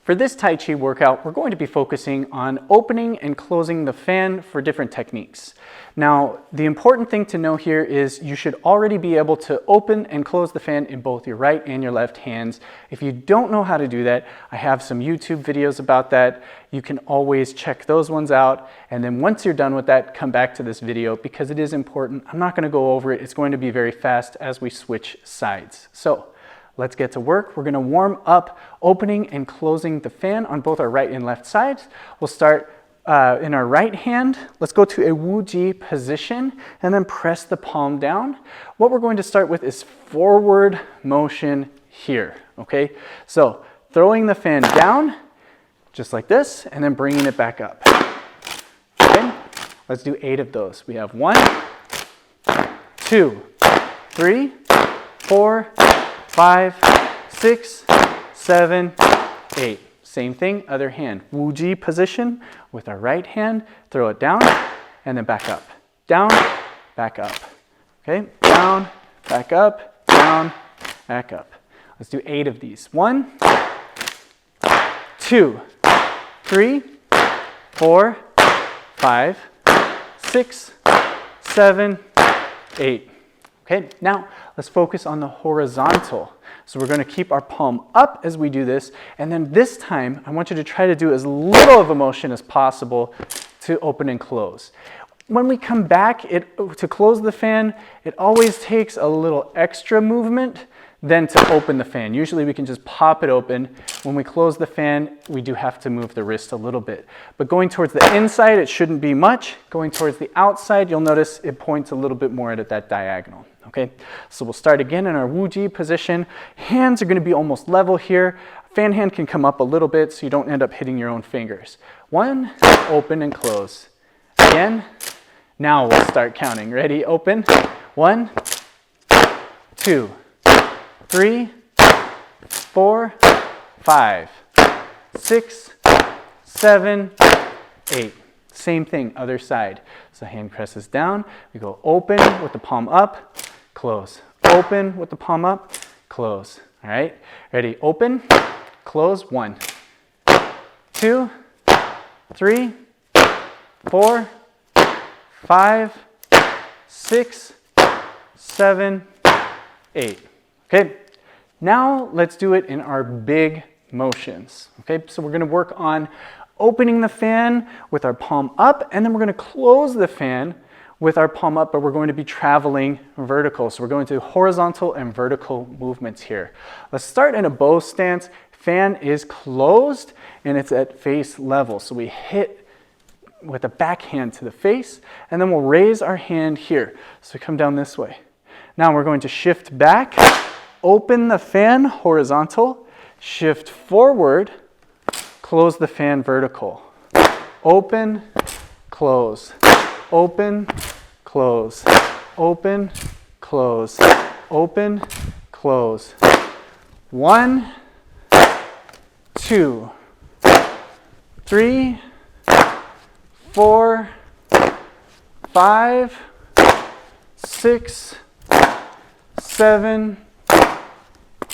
For this Tai Chi workout, we're going to be focusing on opening and closing the fan for different techniques. Now, the important thing to know here is you should already be able to open and close the fan in both your right and your left hands. If you don't know how to do that, I have some YouTube videos about that. You can always check those ones out. And then once you're done with that, come back to this video because it is important. I'm not going to go over it. It's going to be very fast as we switch sides. So let's get to work. We're going to warm up opening and closing the fan on both our right and left sides. We'll start in our right hand. Let's go to a Wuji position and then press the palm down. What we're going to start with is forward motion here, okay? So throwing the fan down, just like this, and then bringing it back up. Okay, let's do 8 of those. We have 1, 2, 3, 4, 5, 6, 7, 8. Same thing, other hand. Wuji position with our right hand. Throw it down and then back up. Down, back up. Okay, down, back up, down, back up. Let's do 8 of these. 1, 2, 3, 4, 5, 6, 7, 8. Okay, now let's focus on the horizontal. So we're going to keep our palm up as we do this, and then this time I want you to try to do as little of a motion as possible to open and close. When we come back to close the fan, it always takes a little extra movement than to open the fan. Usually we can just pop it open. When we close the fan, we do have to move the wrist a little bit. But going towards the inside, it shouldn't be much. Going towards the outside, you'll notice it points a little bit more at that diagonal. Okay, so we'll start again in our Wuji position. Hands are going to be almost level here. Fan hand can come up a little bit so you don't end up hitting your own fingers. 1, open and close. Again, now we'll start counting. Ready, open. 1, 2, 3, 4, 5, 6, 7, 8. Same thing, other side. So hand presses down. We go open with the palm up, close. Open with the palm up, close. All right, ready, open, close. 1, 2, 3, 4, 5, 6, 7, 8. Okay, now let's do it in our big motions. Okay, so we're going to work on opening the fan with our palm up, and then we're going to close the fan with our palm up, but we're going to be traveling vertical. So we're going to horizontal and vertical movements here. Let's start in a bow stance. Fan is closed and it's at face level. So we hit with the backhand to the face, and then we'll raise our hand here. So we come down this way. Now we're going to shift back, open the fan horizontal, shift forward, close the fan vertical. Open, close. Open, close. Open, close. Open, close. 1, 2, 3, 4, 5, 6, 7,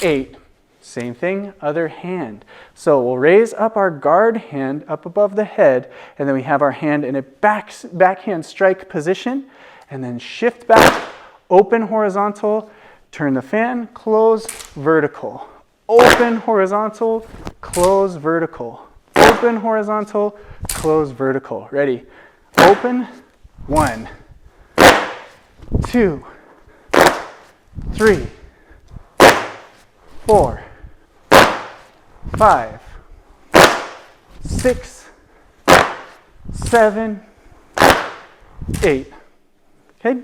8. Same thing, other hand. So we'll raise up our guard hand up above the head, and then we have our hand in a backhand strike position, and then shift back, open horizontal, turn the fan, close, vertical. Open horizontal, close, vertical. Open horizontal, close, vertical. Ready? Open. 1, 2, 3, 4, 5, 6, 7, 8. Okay.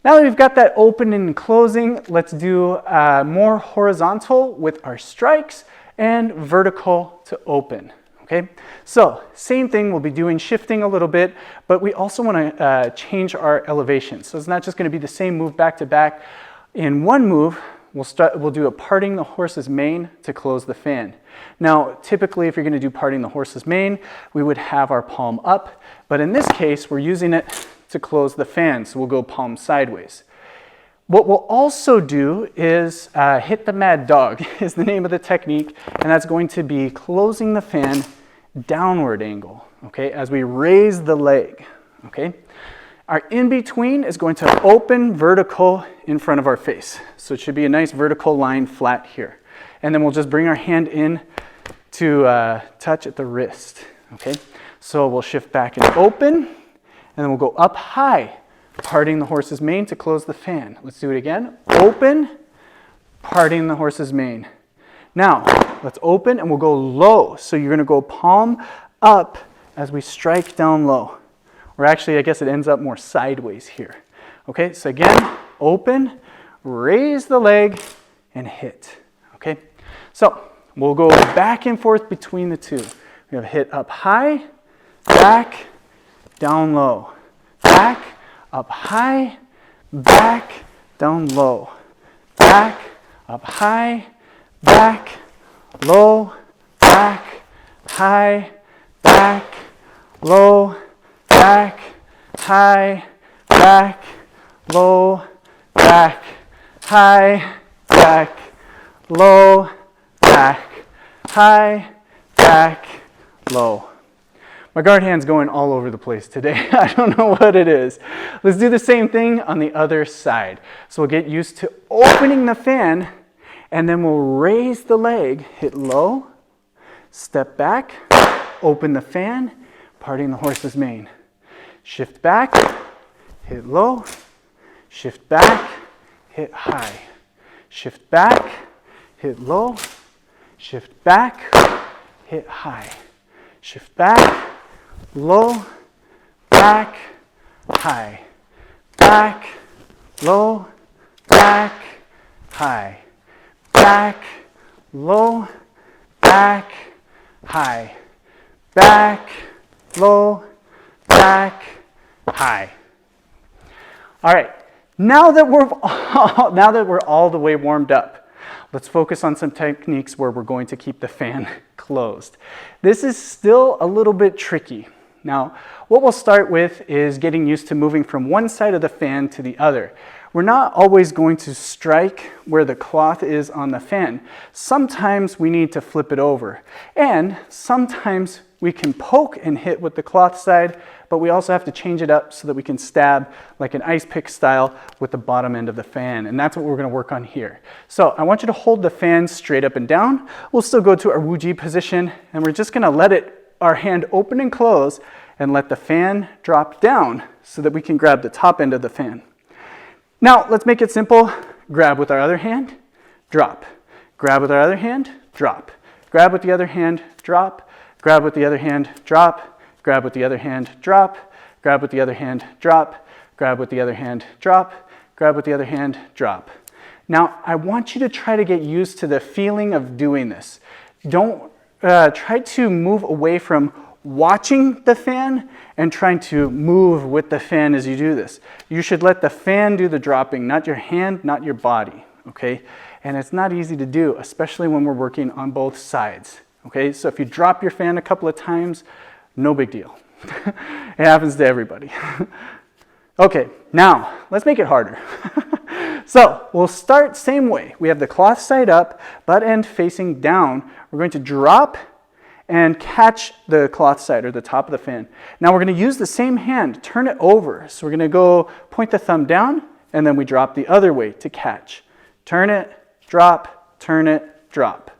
Now that we've got that open and closing, let's do more horizontal with our strikes and vertical to open. Okay. So same thing, we'll be doing shifting a little bit, but we also want to change our elevation. So it's not just going to be the same move back to back. In one move, we'll do a parting the horse's mane to close the fan. Now, typically, if you're going to do parting the horse's mane, we would have our palm up, but in this case, we're using it to close the fan, so we'll go palm sideways. What we'll also do is hit the mad dog is the name of the technique, and that's going to be closing the fan downward angle, okay, as we raise the leg, okay. Our in-between is going to open vertical in front of our face. So it should be a nice vertical line flat here. And then we'll just bring our hand in to touch at the wrist, okay. So we'll shift back and open, and then we'll go up high, parting the horse's mane to close the fan. Let's do it again. Open, parting the horse's mane. Now, let's open and we'll go low. So you're gonna go palm up as we strike down low. Or actually, I guess it ends up more sideways here. Okay, so again, open, raise the leg, and hit. Okay, so we'll go back and forth between the two. We have hit up high, back, down low. Back, up high, back, down low. Back, up high, back, low, back, high, back, low, back, high, back, low, back, high, back, low, back, high, back, low. My guard hand's going all over the place today. I don't know what it is. Let's do the same thing on the other side. So we'll get used to opening the fan, and then we'll raise the leg, hit low, step back, open the fan, parting the horse's mane. Shift back, hit low, shift back, hit high. Shift back, hit low, shift back, hit high. Shift back, low, back, high. Back, low, back, high. Back, low, back, high. Back, low, back, high. All right, now that we're all the way warmed up, let's focus on some techniques where we're going to keep the fan closed. This is still a little bit tricky. Now, what we'll start with is getting used to moving from one side of the fan to the other. We're not always going to strike where the cloth is on the fan. Sometimes we need to flip it over. And sometimes we can poke and hit with the cloth side, but we also have to change it up so that we can stab like an ice pick style with the bottom end of the fan. And that's what we're gonna work on here. So I want you to hold the fan straight up and down. We'll still go to our Wuji position, and we're just gonna let our hand open and close and let the fan drop down so that we can grab the top end of the fan. Now, let's make it simple. Grab with our other hand, drop. Grab with our other hand, drop. Grab with the other hand, drop. Grab with the other hand, drop. Grab with the other hand, drop. Grab with the other hand, drop. Grab with the other hand, drop. Grab with the other hand, drop. Now, I want you to try to get used to the feeling of doing this. Don't try to move away from watching the fan and trying to move with the fan as you do this. You should let the fan do the dropping, not your hand, not your body, okay? And it's not easy to do, especially when we're working on both sides, okay? So if you drop your fan a couple of times, no big deal. It happens to everybody. Okay, now let's make it harder. So we'll start same way. We have the cloth side up, butt end facing down. We're going to drop and catch the cloth side or the top of the fan. Now we're going to use the same hand, turn it over. So we're going to go point the thumb down, and then we drop the other way to catch. Turn it, drop, turn it, drop.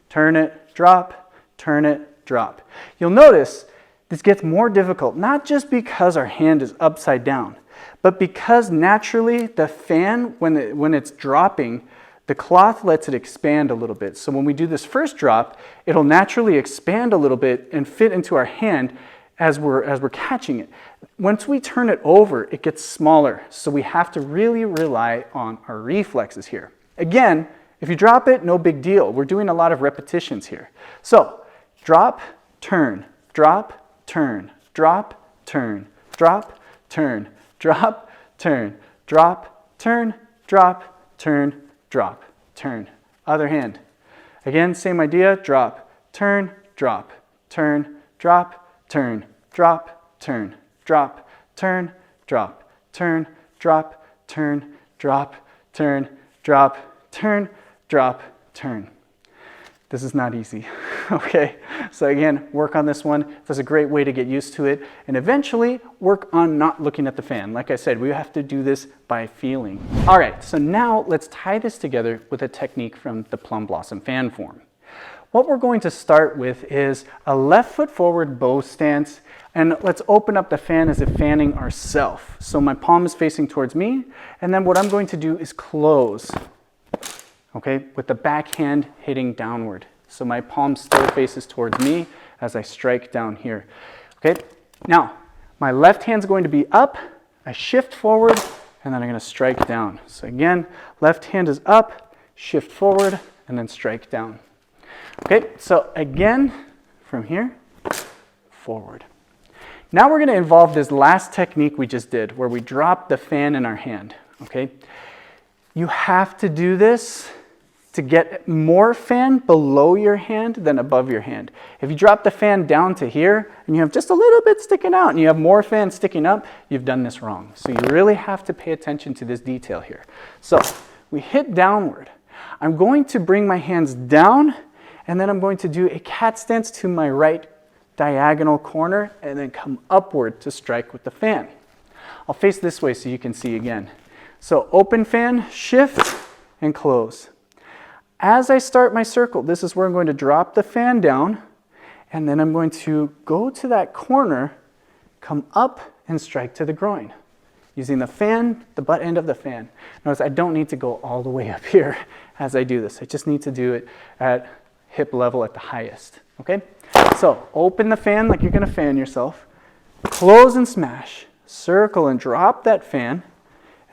Turn it, drop, turn it, drop. You'll notice this gets more difficult, not just because our hand is upside down, but because naturally the fan, when it's dropping, the cloth lets it expand a little bit. So when we do this first drop, it'll naturally expand a little bit and fit into our hand as we're catching it. Once we turn it over, it gets smaller. So we have to really rely on our reflexes here. Again, if you drop it, no big deal. We're doing a lot of repetitions here. So drop, turn, drop, turn, drop, turn, drop, turn, drop, turn, drop, turn, drop, turn, drop, turn. Other hand. Again, same idea, drop, turn, drop, turn, drop, turn, drop, turn, drop, turn, drop, turn, drop, turn, drop, turn, drop, turn, drop, turn. This is not easy, okay? So again, work on this one. This is a great way to get used to it. And eventually, work on not looking at the fan. Like I said, we have to do this by feeling. All right, so now let's tie this together with a technique from the plum blossom fan form. What we're going to start with is a left foot forward bow stance, and let's open up the fan as if fanning ourselves. So my palm is facing towards me, and then what I'm going to do is close, okay, with the back hand hitting downward. So my palm still faces towards me as I strike down here. Okay, now my left hand's going to be up, I shift forward, and then I'm going to strike down. So again, left hand is up, shift forward, and then strike down. Okay, so again, from here, forward. Now we're going to involve this last technique we just did, where we drop the fan in our hand, okay? You have to do this to get more fan below your hand than above your hand. If you drop the fan down to here, and you have just a little bit sticking out, and you have more fan sticking up, you've done this wrong. So you really have to pay attention to this detail here. So we hit downward. I'm going to bring my hands down, and then I'm going to do a cat stance to my right diagonal corner and then come upward to strike with the fan. I'll face this way so you can see again. So open fan, shift, and close. As I start my circle, this is where I'm going to drop the fan down, and then I'm going to go to that corner, come up, and strike to the groin. Using the fan, the butt end of the fan. Notice I don't need to go all the way up here as I do this. I just need to do it at hip level at the highest, okay? So open the fan like you're gonna fan yourself, close and smash, circle and drop that fan,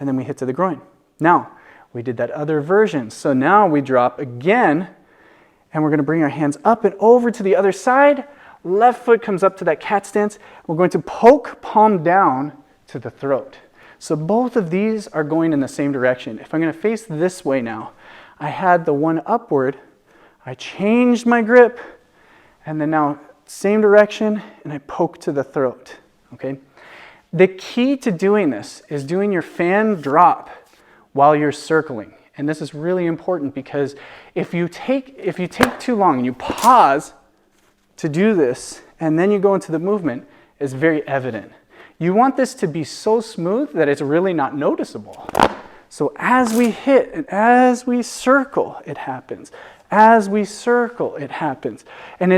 and then we hit to the groin. Now, we did that other version. So now we drop again, and we're gonna bring our hands up and over to the other side. Left foot comes up to that cat stance. We're going to poke palm down to the throat. So both of these are going in the same direction. If I'm gonna face this way now, I had the one upward, I changed my grip, and then now same direction, and I poke to the throat, okay? The key to doing this is doing your fan drop while you're circling. And this is really important because if you take too long and you pause to do this, and then you go into the movement, it's very evident. You want this to be so smooth that it's really not noticeable. So as we hit and as we circle, it happens. As we circle, it happens. And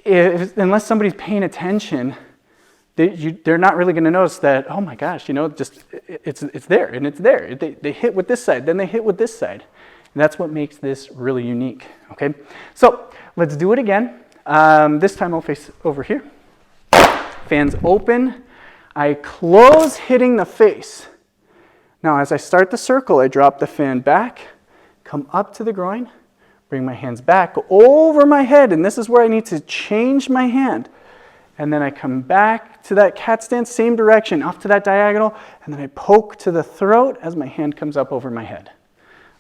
unless somebody's paying attention, they're not really going to notice that, oh my gosh, you know, just it's there and it's there. They hit with this side, then they hit with this side. And that's what makes this really unique, okay? So let's do it again. This time I'll face over here. Fans open. I close, hitting the face. Now as I start the circle, I drop the fan back, come up to the groin, bring my hands back over my head, and this is where I need to change my hand. And then I come back to that cat stance, same direction, off to that diagonal, and then I poke to the throat as my hand comes up over my head.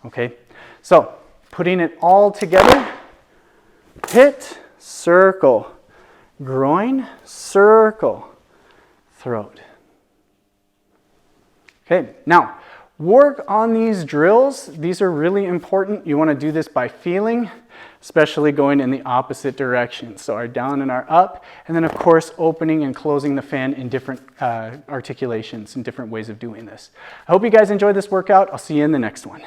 Okay, so putting it all together, hit, circle, groin, circle, throat. Okay, now work on these drills. These are really important. You want to do this by feeling, especially going in the opposite direction. So our down and our up, and then of course opening and closing the fan in different articulations and different ways of doing this. I hope you guys enjoyed this workout. I'll see you in the next one.